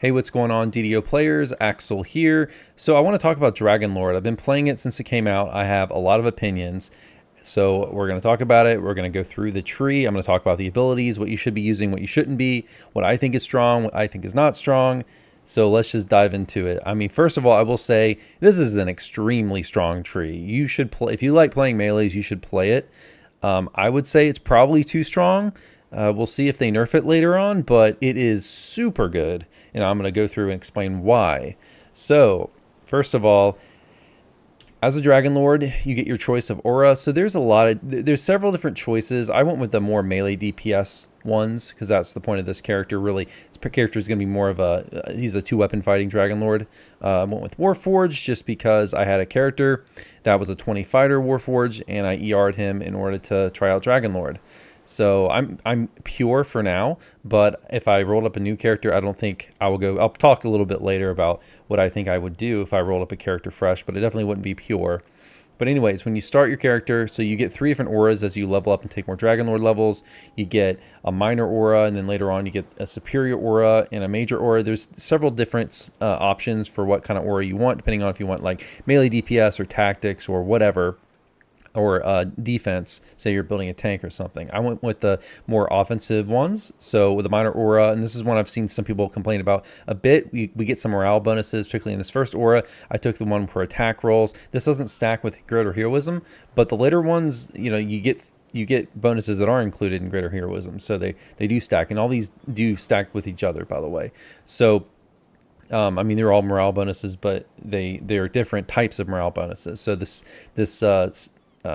Hey, what's going on, DDO players? Axel here. So I want to talk about Dragon Lord. I've been playing it since it came out. I have a lot of opinions. So we're going to talk about it. We're going to go through the tree. I'm going to talk about the abilities, what you should be using, what you shouldn't be, what I think is strong, what I think is not strong. So let's just dive into it. I mean, first of all, I will say this is an extremely strong tree. You should play, if you like playing melees, you should play it. I would say it's probably too strong. We'll see if they nerf it later on, but it is super good, and I'm going to go through and explain why. So, first of all, as a Dragon Lord, you get your choice of aura. So there's several different choices. I went with the more melee DPS ones because that's the point of this character. Really, this character is going to be more of he's a two-weapon fighting Dragon Lord. I went with Warforged just because I had a character that was a 20 fighter Warforged, and I ER'd him in order to try out Dragon Lord. So I'm pure for now, but if I rolled up a new character, I don't think I will go. I'll talk a little bit later about what I think I would do if I rolled up a character fresh, but it definitely wouldn't be pure. But anyways, when you start your character, so you get 3 different auras as you level up and take more Dragon Lord levels. You get a minor aura, and then later on you get a superior aura and a major aura. There's several different options for what kind of aura you want, depending on if you want like melee DPS or tactics or whatever, or defense, say you're building a tank or something. I went with the more offensive ones, so with the minor aura, and this is one I've seen some people complain about a bit. We get some morale bonuses, particularly in this first aura. I took the one for attack rolls. This doesn't stack with greater heroism, but the later ones, you know, you get bonuses that are included in greater heroism, so they do stack, and all these do stack with each other, by the way. So I mean, they're all morale bonuses, but they're different types of morale bonuses. So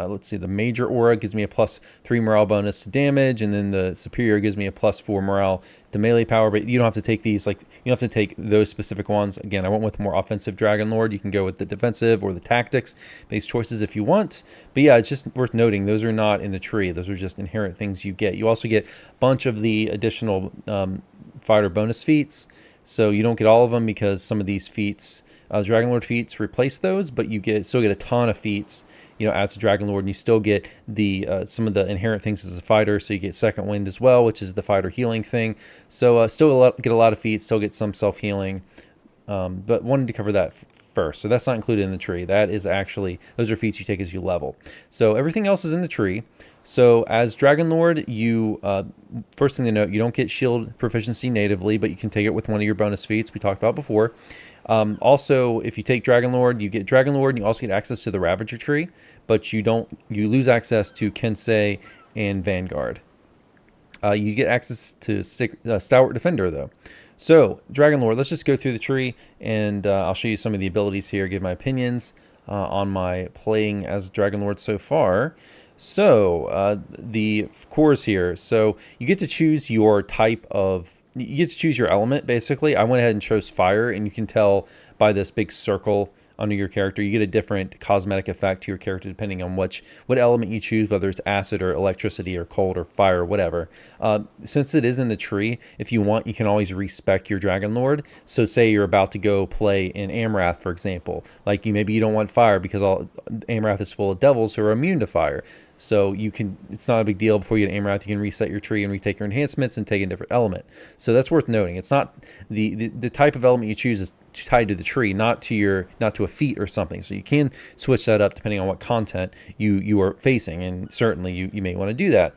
let's see, the major aura gives me a +3 morale bonus to damage, and then the superior gives me a +4 morale to melee power. But you don't have to take these, like, you don't have to take those specific ones. Again, I went with more offensive Dragon Lord. You can go with the defensive or the tactics based choices if you want. But yeah, it's just worth noting those are not in the tree. Those are just inherent things you get. You also get a bunch of the additional fighter bonus feats. So you don't get all of them because some of these feats, Dragon Lord feats, replace those, but you still get a ton of feats, you know, as a Dragon Lord, and you still get the some of the inherent things as a fighter. So you get Second Wind as well, which is the fighter healing thing. So still get a lot of feats, still get some self healing, but wanted to cover that first. So that's not included in the tree. That is actually, those are feats you take as you level. So everything else is in the tree. So as Dragon Lord, you first thing to note, you don't get shield proficiency natively, but you can take it with one of your bonus feats we talked about before. Also, if you take Dragon Lord, you get Dragon Lord, and you also get access to the Ravager tree, but you lose access to Kensei and Vanguard. You get access to Stalwart Defender, though. So, Dragon Lord, let's just go through the tree, and I'll show you some of the abilities here, give my opinions on my playing as Dragon Lord so far. So, the cores here. So, you get to choose your type of, you get to choose your element, basically. I went ahead and chose fire, and you can tell by this big circle under your character, you get a different cosmetic effect to your character depending on what element you choose, whether it's acid or electricity or cold or fire or whatever. Since it is in the tree, if you want, you can always respec your Dragon Lord. So say you're about to go play in Amrath, for example. Like maybe you don't want fire because Amrath is full of devils who are immune to fire. So you can, it's not a big deal. Before you get Amrath, you can reset your tree and retake your enhancements and take a different element. So that's worth noting. It's not the type of element you choose is tied to the tree, not to a feat or something. So you can switch that up depending on what content you are facing, and certainly you may want to do that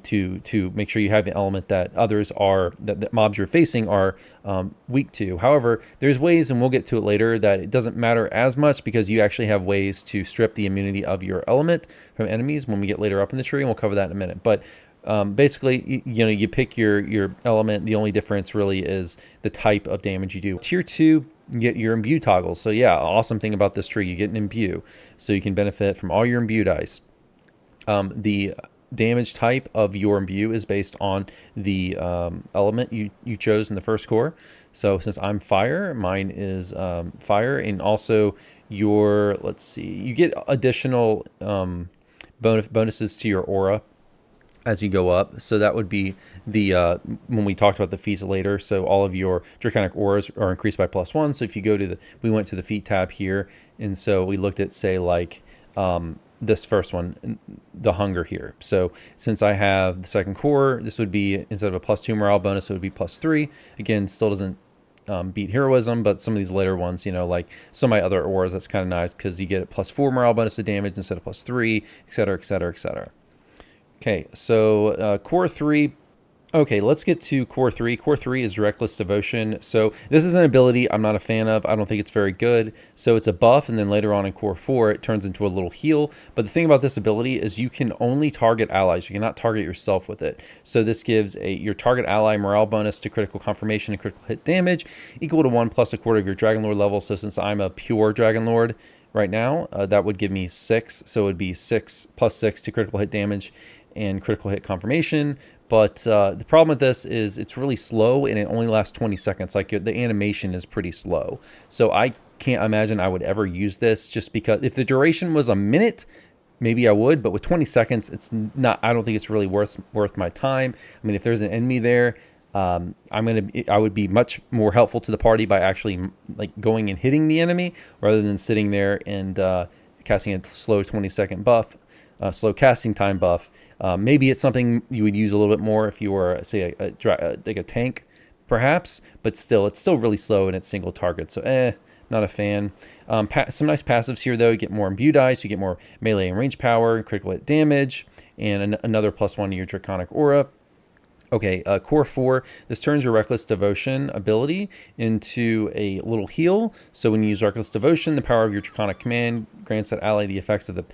to make sure you have the element that others are, that mobs you're facing are weak to. However, there's ways, and we'll get to it later, that it doesn't matter as much because you actually have ways to strip the immunity of your element from enemies when we get later up in the tree, and we'll cover that in a minute. But basically, you know, you pick your element. The only difference really is the type of damage you do. Tier 2, you get your imbue toggles. So yeah, awesome thing about this tree, you get an imbue, so you can benefit from all your imbue dice. The damage type of your imbue is based on the element you chose in the first core. So since I'm fire, mine is fire, and also your, let's see, you get additional bonuses to your aura as you go up. So that would be the when we talked about the feats later. So all of your draconic auras are increased by +1. So if you go to we went to the feat tab here, and so we looked at, say, like this first one, the hunger here. So since I have the second core, this would be, instead of a +2 morale bonus, it would be +3. Again, still doesn't beat heroism, but some of these later ones, you know, like some of my other auras, that's kind of nice because you get a +4 morale bonus to damage instead of +3, etc., etc., etc. Okay, so core 3. Okay, let's get to core 3. Core 3 is Reckless Devotion. So this is an ability I'm not a fan of. I don't think it's very good. So it's a buff, and then later on in core 4, it turns into a little heal. But the thing about this ability is you can only target allies. You cannot target yourself with it. So this gives your target ally morale bonus to critical confirmation and critical hit damage equal to 1 plus a quarter of your Dragon Lord level. So since I'm a pure Dragon Lord right now, that would give me 6. So it would be 6 plus 6 to critical hit damage and critical hit confirmation. But the problem with this is it's really slow and it only lasts 20 seconds. Like the animation is pretty slow. So I can't imagine I would ever use this, just because if the duration was a minute, maybe I would, but with 20 seconds, it's not, I don't think it's really worth my time. I mean, if there's an enemy there, I would be much more helpful to the party by actually like going and hitting the enemy rather than sitting there and casting a slow 20-second buff. Slow casting time buff. Maybe it's something you would use a little bit more if you were, say, like a tank, perhaps. But still, it's still really slow and it's single target. So, not a fan. Some nice passives here, though. You get more imbue dice. You get more melee and range power, critical hit damage, and another +1 to your Draconic Aura. Okay, core 4, this turns your Reckless Devotion ability into a little heal. So when you use Reckless Devotion, the power of your Draconic command grants that ally the effects of the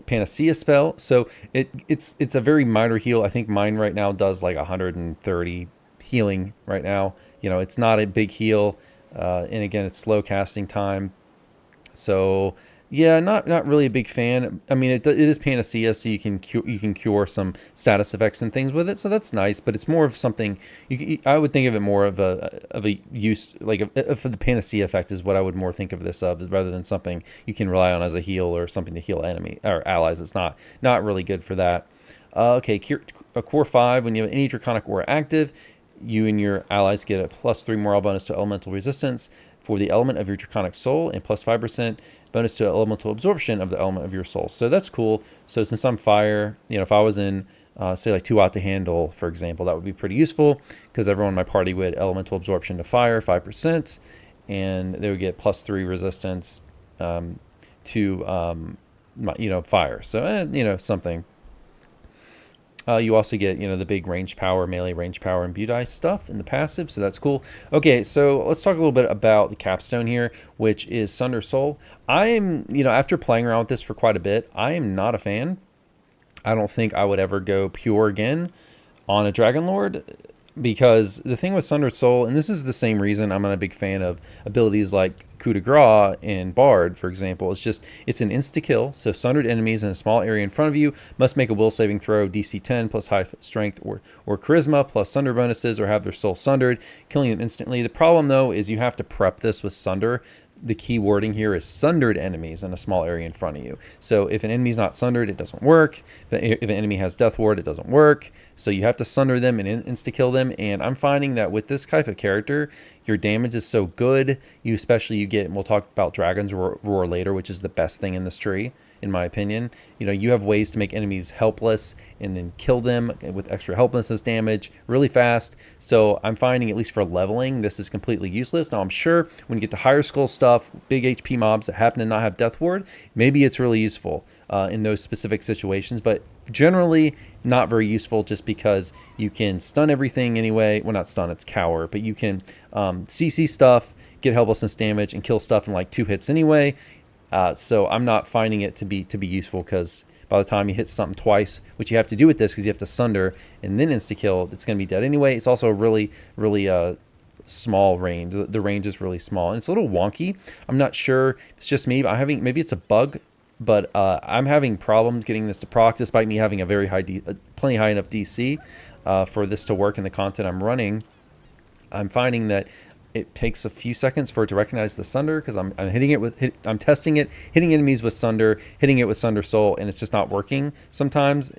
Panacea spell. So it's a very minor heal. I think mine right now does like 130 healing right now. You know, it's not a big heal. And again, it's slow casting time. So yeah, not really a big fan. I mean, it is Panacea, so you can cure some status effects and things with it. So that's nice, but it's more of something I would think of it more of a use, like for the Panacea effect is what I would more think of this of, rather than something you can rely on as a heal or something to heal enemy or allies. It's not really good for that. Okay, core 5, when you have any Draconic Aura active, you and your allies get a +3 morale bonus to elemental resistance for the element of your Draconic Soul and +5% bonus to elemental absorption of the element of your soul. So that's cool. So since I'm fire, you know, if I was in, say like 2 Out to Handle, for example, that would be pretty useful because everyone in my party would elemental absorption to fire 5%, and they would get +3 resistance to, you know, fire. So, you know, something. You also get, you know, the big range power, melee range power, and imbue stuff in the passive, so that's cool. Okay, so let's talk a little bit about the capstone here, which is Sunder Soul. I am, you know, after playing around with this for quite a bit, I am not a fan. I don't think I would ever go pure again on a Dragon Lord, because the thing with Sundered Soul, and this is the same reason I'm not a big fan of abilities like Coup de Grace and Bard, for example, it's an insta-kill, so sundered enemies in a small area in front of you must make a will saving throw DC 10 plus high strength or charisma plus sunder bonuses, or have their soul sundered, killing them instantly. The problem, though, is you have to prep this with sunder. The key wording here is sundered enemies in a small area in front of you. So if an enemy's not sundered, it doesn't work. If an enemy has Death Ward, it doesn't work. So you have to sunder them and insta-kill them. And I'm finding that with this type of character, your damage is so good. You get, and we'll talk about Dragon's Roar later, which is the best thing in this tree, in my opinion. You know, you have ways to make enemies helpless and then kill them with extra helplessness damage really fast. So I'm finding, at least for leveling, this is completely useless. Now I'm sure when you get to higher skull stuff, big HP mobs that happen to not have Death Ward, maybe it's really useful in those specific situations, but generally not very useful, just because you can stun everything anyway. Well, not stun, it's cower, but you can CC stuff, get helplessness damage, and kill stuff in like 2 hits anyway. So I'm not finding it to be useful, because by the time you hit something twice, which you have to do with this because you have to sunder and then insta-kill, it's going to be dead anyway. It's also really small range. The range is really small, and it's a little wonky. I'm not sure. It's just me. Maybe it's a bug, but I'm having problems getting this to proc, despite me having a very high, plenty high enough DC for this to work in the content I'm running. I'm finding that it takes a few seconds for it to recognize the sunder, because I'm hitting it with I'm testing it, hitting enemies with sunder, hitting it with Sunder Soul, and it's just not working sometimes,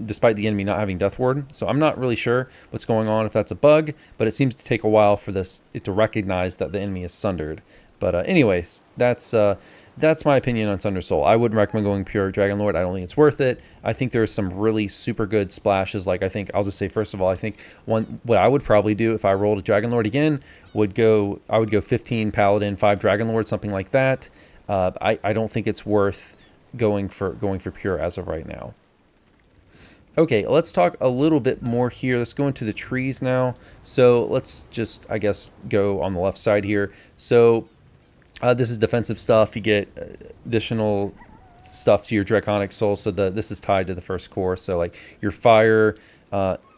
despite the enemy not having Death Ward. So I'm not really sure what's going on, if that's a bug, but it seems to take a while for it to recognize that the enemy is sundered. But anyways, that's my opinion on Sunder Soul. I wouldn't recommend going pure Dragon Lord. I don't think it's worth it. I think there's some really super good splashes. Like, I think I'll just say, first of all, I think what I would probably do if I rolled a Dragon Lord again I would go 15 Paladin, 5 Dragon Lord, something like that. I don't think it's worth going for pure as of right now. Okay, let's talk a little bit more here. Let's go into the trees now. So let's just, I guess, go on the left side here. So this is defensive stuff. You get additional stuff to your Draconic Soul. So this is tied to the first core. So like your fire,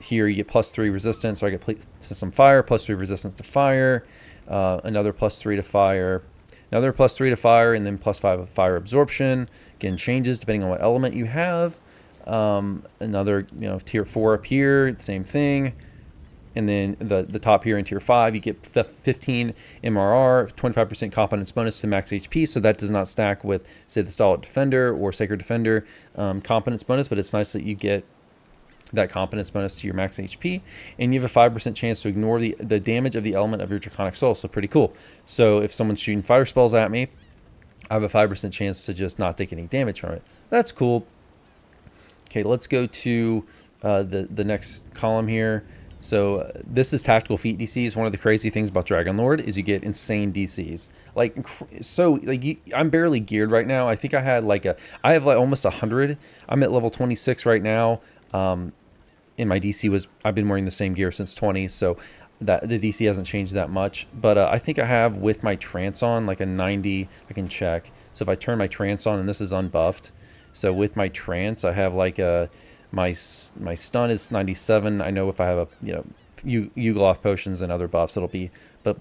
here you get +3 resistance. So I get some fire, +3 resistance to fire, another +3 to fire, another +3 to fire, and then +5 fire absorption. Again, changes depending on what element you have. Another, tier 4 up here, same thing. And then the top here in tier 5, you get 15 MRR, 25% competence bonus to max HP. So that does not stack with, say, the Stalwart Defender or Sacred Defender competence bonus, but it's nice that you get that competence bonus to your max HP. And you have a 5% chance to ignore the damage of the element of your Draconic Soul. So pretty cool. So if someone's shooting fire spells at me, I have a 5% chance to just not take any damage from it. That's cool. Okay, let's go to the next column here. So this is tactical feat DCs. One of the crazy things about Dragon Lord is you get insane DCs. I'm barely geared right now. I think I have almost 100. I'm at level 26 right now. And my DC I've been wearing the same gear since 20, so that the DC hasn't changed that much. But I think I have, with my trance on, like a 90. I can check. So if I turn my trance on, and this is unbuffed, so with my trance, I have like my stun is 97. I know if I have a Yugoloth potions and other buffs, it'll be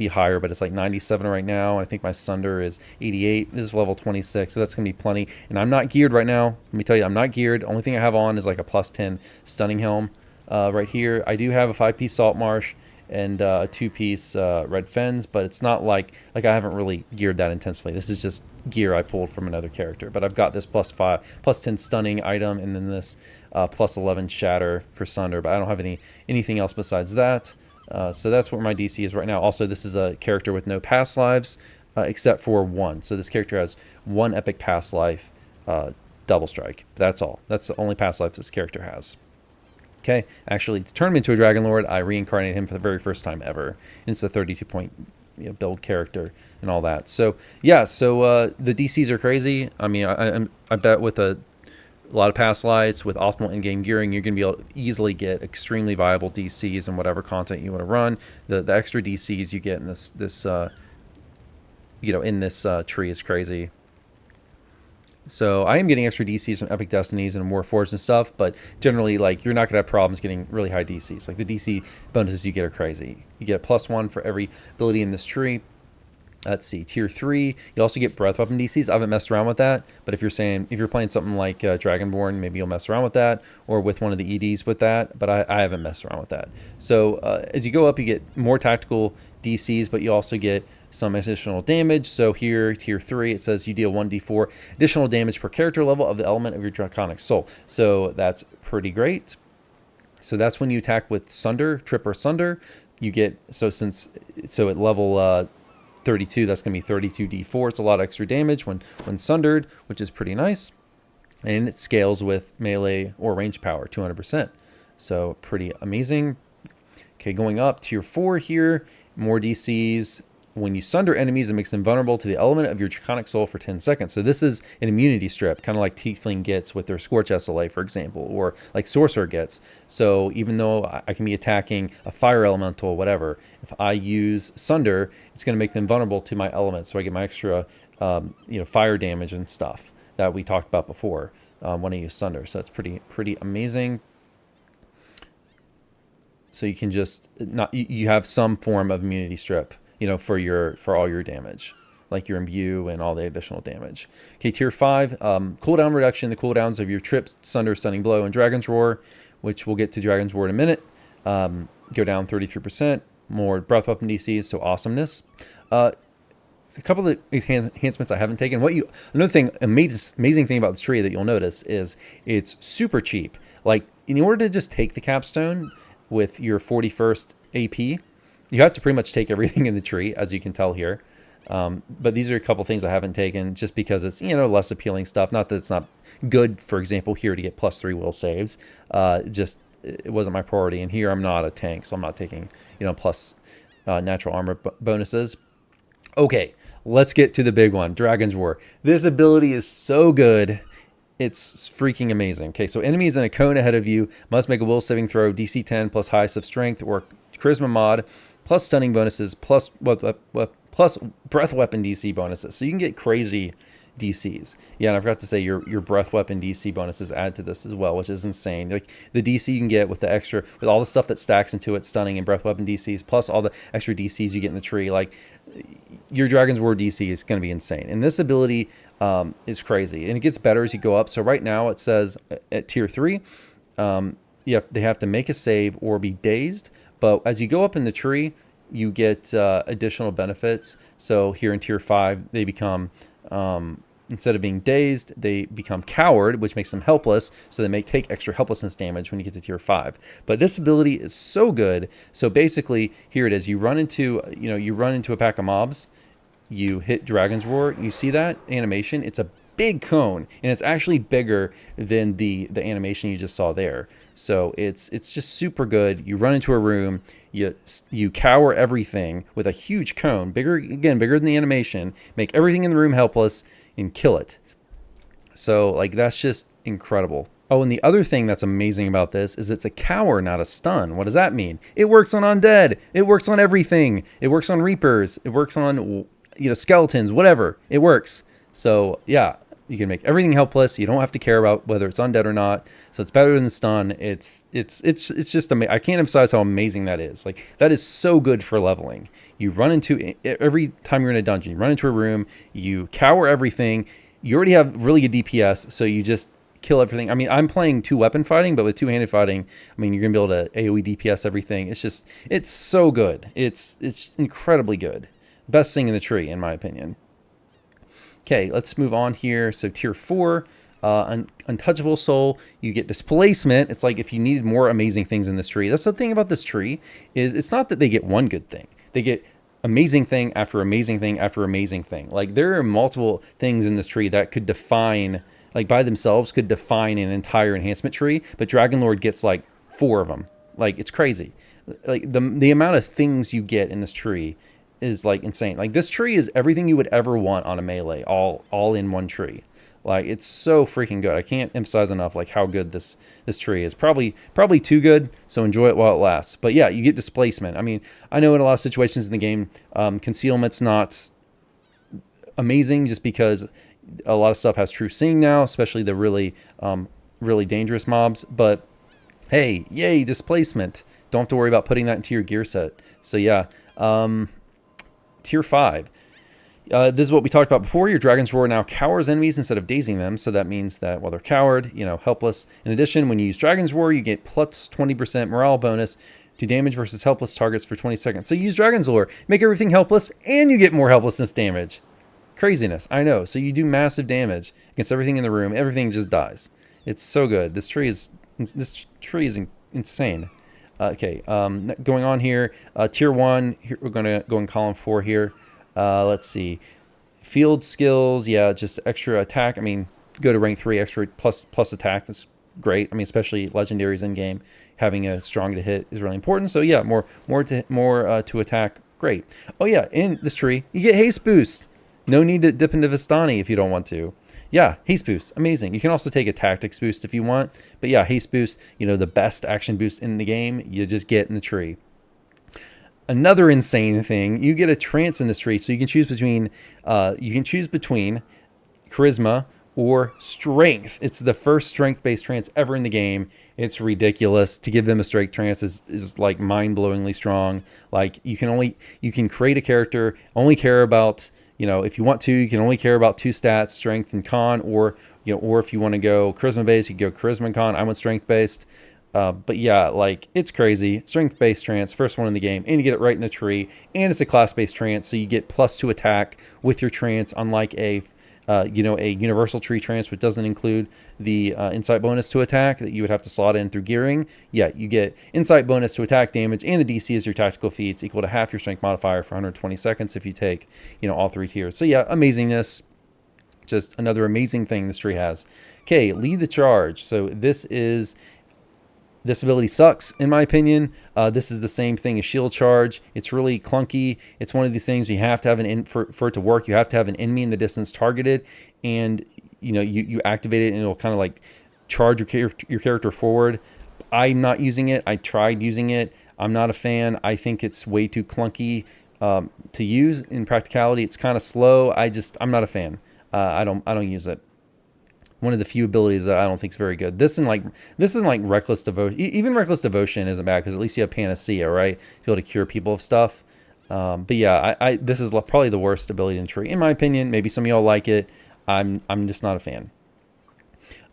higher, but it's like 97 right now. I think my Sunder is 88. This is level 26, so that's gonna be plenty. And I'm not geared right now. Let me tell you, I'm not geared. Only thing I have on is like a +10 stunning helm right here. I do have a 5-piece Salt Marsh and a 2-piece Red Fens, but it's not like I haven't really geared that intensely. This is just gear I pulled from another character. But I've got this +10 stunning item, and then this +11 shatter for Sunder, but I don't have anything else besides that. So that's what my DC is right now. Also, this is a character with no past lives, except for 1. So this character has 1 epic past life, double strike. That's all. That's the only past life this character has. Okay, actually, to turn him into a Dragon Lord, I reincarnated him for the very first time ever. And it's a 32-point build character and all that. So yeah, the DCs are crazy. I mean, I bet with a lot of past lives, with optimal in-game gearing, you're going to be able to easily get extremely viable DCs and whatever content you want to run. The extra DCs you get in this tree is crazy. So I am getting extra DCs from Epic Destinies and Warforged and stuff, but generally, you're not going to have problems getting really high DCs. Like, the DC bonuses you get are crazy. You get +1 for every ability in this tree. Let's see, tier 3. You also get breath weapon DCs. I haven't messed around with that, but if you're playing something like Dragonborn, maybe you'll mess around with that, or with one of the EDs with that, but I haven't messed around with that. So as you go up, you get more tactical DCs, but you also get some additional damage. So here, tier 3, it says you deal 1d4 additional damage per character level of the element of your Draconic Soul. So that's pretty great. So that's when you attack with Sunder, Trip or Sunder. You get, so at level 32, that's going to be 32d4. It's a lot of extra damage when sundered, which is pretty nice. And it scales with melee or range power, 200%. So pretty amazing. Okay, going up, tier 4 here, more DCs. When you sunder enemies, it makes them vulnerable to the element of your Draconic Soul for 10 seconds. So this is an immunity strip, kind of like Tiefling gets with their Scorch SLA, for example, or like Sorcerer gets. So even though I can be attacking a fire elemental or whatever, if I use Sunder, it's going to make them vulnerable to my element. So I get my extra, fire damage and stuff that we talked about before when I use Sunder. So it's pretty amazing. So you can just you have some form of immunity strip, for all your damage, like your imbue and all the additional damage. Okay, tier 5, cooldown reduction. The cooldowns of your Trip, Sunder, Stunning Blow, and Dragon's Roar, which we'll get to Dragon's Roar in a minute, go down 33%. More breath weapon DCs, so awesomeness. A couple of enhancements I haven't taken. Another thing, amazing thing about this tree that you'll notice is it's super cheap. Like, in order to just take the capstone with your 41st AP, you have to pretty much take everything in the tree, as you can tell here. But these are a couple things I haven't taken just because it's, less appealing stuff. Not that it's not good, for example, here to get +3 will saves. Just it wasn't my priority. And here I'm not a tank, so I'm not taking, plus natural armor bonuses. Okay, let's get to the big one, Dragon's War. This ability is so good. It's freaking amazing. Okay, so enemies in a cone ahead of you must make a will saving throw, DC 10 plus highest of strength or charisma mod, plus stunning bonuses, plus breath weapon DC bonuses. So you can get crazy DCs. Yeah, and I forgot to say your breath weapon DC bonuses add to this as well, which is insane. Like the DC you can get with the extra, with all the stuff that stacks into it, stunning and breath weapon DCs, plus all the extra DCs you get in the tree, like your Dragon's War DC is going to be insane. And this ability is crazy, and it gets better as you go up. So right now it says at tier 3, they have to make a save or be dazed. But as you go up in the tree, you get additional benefits. So here in tier 5, they become instead of being dazed, they become coward, which makes them helpless. So they take extra helplessness damage when you get to tier 5. But this ability is so good. So basically, here it is. You run into a pack of mobs. You hit Dragon's Roar. You see that animation? It's a big cone, and it's actually bigger than the animation you just saw there. So it's just super good. You run into a room. You cower everything with a huge cone, bigger than the animation. Make everything in the room helpless and kill it. So like that's just incredible. Oh, and the other thing that's amazing about this is it's a cower, not a stun. What does that mean? It works on undead. It works on everything. It works on reapers. It works on skeletons. Whatever. It works. So yeah, you can make everything helpless. You don't have to care about whether it's undead or not. So it's better than the stun. It's just amazing. I can't emphasize how amazing that is. Like that is so good for leveling. You run into every time you're in a dungeon. You run into a room. You cower everything. You already have really good DPS, so you just kill everything. I mean, I'm playing 2-weapon fighting, but with two-handed fighting, I mean, you're gonna be able to AOE DPS everything. It's so good. It's incredibly good. Best thing in the tree, in my opinion. Okay, let's move on here. So tier 4, Untouchable Soul, you get Displacement. It's like if you needed more amazing things in this tree. That's the thing about this tree, is it's not that they get one good thing. They get amazing thing after amazing thing after amazing thing. Like there are multiple things in this tree that could define, like by themselves, could define an entire enhancement tree, but Dragonlord gets like 4 of them. Like it's crazy. Like the amount of things you get in this tree is like insane. Like this tree is everything you would ever want on a melee, all in one tree. Like it's so freaking good. I can't emphasize enough like how good this tree is. Probably too good, so enjoy it while it lasts. But yeah, you get Displacement. I mean, I know in a lot of situations in the game, concealment's not amazing just because a lot of stuff has true seeing now, especially the really dangerous mobs. But hey, yay, Displacement. Don't have to worry about putting that into your gear set. So yeah, tier 5. This is what we talked about before. Your Dragon's Roar now cowers enemies instead of dazing them. So that means that while they're cowered, helpless. In addition, when you use Dragon's Roar, you get plus 20% morale bonus to damage versus helpless targets for 20 seconds. So you use Dragon's Roar, make everything helpless, and you get more helplessness damage. Craziness, I know. So you do massive damage against everything in the room. Everything just dies. It's so good. This tree is insane. Okay, going on here, tier 1. Here, we're gonna go in column 4 here. Let's see, field skills. Yeah, just extra attack. I mean, go to rank 3, extra plus attack. That's great. I mean, especially legendaries in game, having a strong to hit is really important. So yeah, more to attack. Great. Oh yeah, in this tree you get haste boost. No need to dip into Vistani if you don't want to. Yeah, haste boost, amazing. You can also take a tactics boost if you want, but yeah, haste boost, the best action boost in the game, you just get in the tree. Another insane thing, you get a trance in this tree, so you can choose between charisma or strength. It's the first strength-based trance ever in the game. It's ridiculous. To give them a strength trance is like mind-blowingly strong. Like you can create a character, only care about, if you want to, you can only care about 2 stats, strength and con, or if you want to go charisma-based, you can go charisma and con. I went strength-based. But yeah, like it's crazy. Strength-based trance, first one in the game, and you get it right in the tree. And it's a class-based trance, so you get +2 attack with your trance, unlike a you know, a universal tree trance, which doesn't include the insight bonus to attack that you would have to slot in through gearing. Yeah, you get insight bonus to attack damage, and the DC is your tactical feats, equal to half your strength modifier for 120 seconds if you take, you know, all 3 tiers. So yeah, amazingness. Just another amazing thing this tree has. Okay, lead the charge. So this ability sucks, in my opinion. This is the same thing as shield charge. It's really clunky. It's one of these things you have to have for it to work. You have to have an enemy in the distance targeted, and you know you activate it, and it'll kind of like charge your character forward. I'm not using it. I tried using it. I'm not a fan. I think it's way too clunky to use in practicality. It's kind of slow. I'm not a fan. I don't use it. One of the few abilities that I don't think is very good. This is like Reckless Devotion. Even Reckless Devotion isn't bad because at least you have Panacea, right? To be able to cure people of stuff. But yeah, this is probably the worst ability in the tree, in my opinion. Maybe some of y'all like it. I'm just not a fan.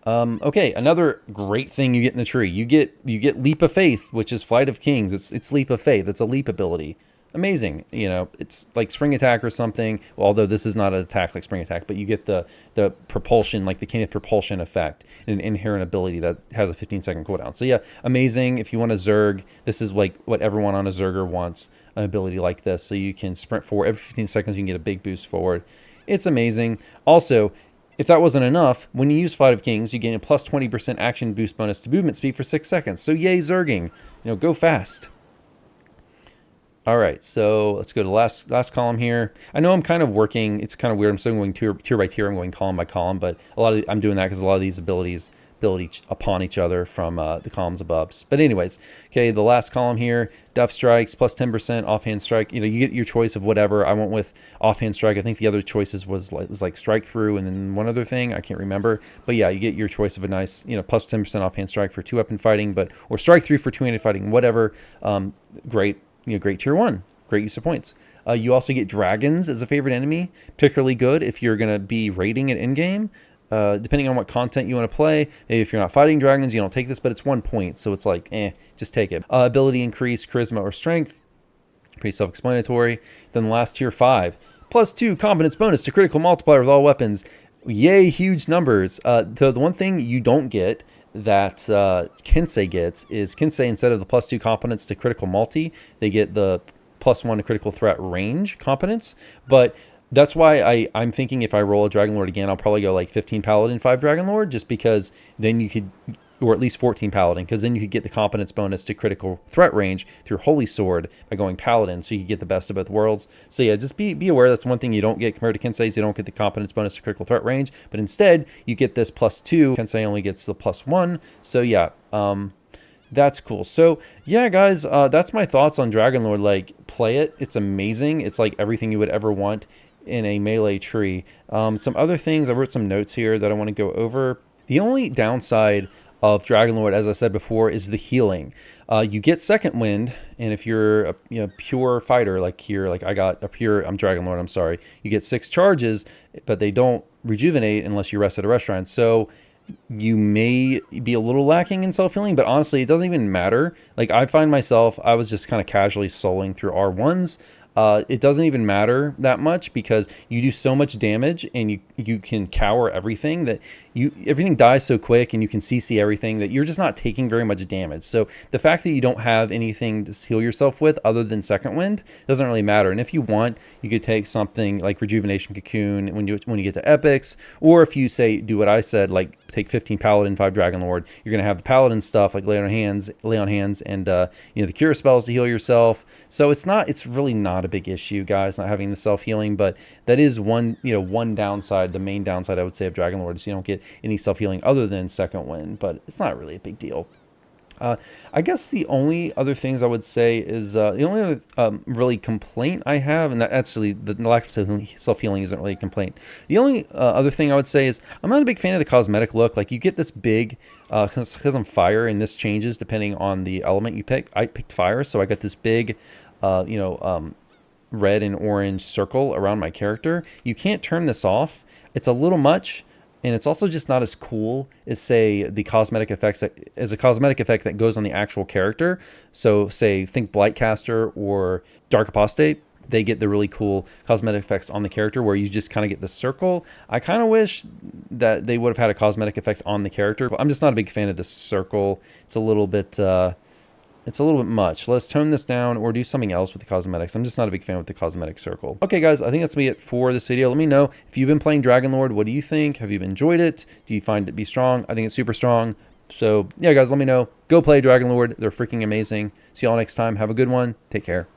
Okay, another great thing you get in the tree. You get Leap of Faith, which is Flight of Kings. It's Leap of Faith. It's a leap ability. Amazing. You know, it's like Spring Attack or something, although this is not an attack like Spring Attack, but you get the propulsion, like the kinetic propulsion effect, an inherent ability that has a 15-second cooldown. So yeah, amazing. If you want a Zerg, this is like what everyone on a Zerger wants, an ability like this. So you can sprint forward every 15 seconds, you can get a big boost forward. It's amazing. Also, if that wasn't enough, when you use Flight of Kings, you gain a plus 20% action boost bonus to movement speed for 6 seconds. So yay, Zerging. You know, go fast. All right, so let's go to the last column here. I know I'm kind of working. It's kind of weird. I'm still going tier by tier. I'm going column by column, but I'm doing that because a lot of these abilities build upon each other from the columns above. But anyways, okay, the last column here, Death Strikes, plus 10% offhand strike. You know, you get your choice of whatever. I went with offhand strike. I think the other choices was like strike through and then one other thing. I can't remember. But yeah, you get your choice of a nice, you know, plus 10% offhand strike for 2-weapon fighting, or strike through for 2-handed fighting, whatever. Great. You know, great tier 1, great use of points. You also get dragons as a favorite enemy, particularly good if you're going to be raiding it in-game. Depending on what content you want to play, maybe if you're not fighting dragons, you don't take this, but it's 1 point, so it's like, just take it. Ability increase, charisma or strength, pretty self-explanatory. Then the last tier 5, plus 2 competence bonus to critical multiplier with all weapons. Yay, huge numbers. So the one thing you don't get that Kensei gets is Kensei, instead of the plus 2 competence to critical multi, they get the plus 1 to critical threat range competence. But that's why I'm thinking if I roll a Dragon Lord again, I'll probably go like 15 Paladin, 5 Dragon Lord, just because then you could, or at least 14 Paladin, because then you could get the competence bonus to critical threat range through Holy Sword by going Paladin, so you could get the best of both worlds. So yeah, just be aware that's one thing you don't get compared to Kensei's. You don't get the competence bonus to critical threat range, but instead you get this plus 2. Kensei only gets the plus 1. So yeah, that's cool. So yeah, guys, that's my thoughts on Dragon Lord. Like, play it. It's amazing. It's like everything you would ever want in a melee tree. Some other things, I wrote some notes here that I want to go over. The only downside of Dragon Lord, as I said before, is the healing. You get Second Wind, and if you're a pure fighter, like here, like I'm Dragon Lord, I'm sorry, you get 6 charges, but they don't rejuvenate unless you rest at a restaurant. So you may be a little lacking in self-healing, but honestly, it doesn't even matter. Like, I find myself, I was just kind of casually soloing through R1s. It doesn't even matter that much because you do so much damage and you can cower everything that everything dies so quick and you can CC everything that you're just not taking very much damage. So the fact that you don't have anything to heal yourself with other than Second Wind doesn't really matter. And if you want, you could take something like Rejuvenation Cocoon when you get to epics, or if you say do what I said, like take 15 Paladin, 5 Dragon Lord, you're gonna have the Paladin stuff like lay on hands, and the cure spells to heal yourself. So it's really not a big issue, guys, not having the self-healing, but that is one downside. The main downside, I would say, of Dragon Lord is you don't get any self-healing other than Second Wind, but it's not really a big deal. I guess the only other things I would say is the only other really complaint I have, and that actually the lack of self-healing isn't really a complaint. The only other thing I would say is I'm not a big fan of the cosmetic look. Like, you get this big, because I'm fire, and this changes depending on the element you pick. I picked fire, so I got this big, red and orange circle around my character. You can't turn this off. It's a little much. And it's also just not as cool as, say, the cosmetic effects as a cosmetic effect that goes on the actual character. So, say, think Blightcaster or Dark Apostate. they get the really cool cosmetic effects on the character where you just kind of get the circle. I kind of wish that they would have had a cosmetic effect on the character, but I'm just not a big fan of the circle. It's a little bit much. Let's tone this down or do something else with the cosmetics. I'm just not a big fan with the cosmetic circle. Okay, guys, I think that's gonna be it for this video. Let me know if you've been playing Dragonlord. What do you think? Have you enjoyed it? Do you find it to be strong? I think it's super strong. So yeah, guys, let me know. Go play Dragonlord. They're freaking amazing. See y'all next time. Have a good one. Take care.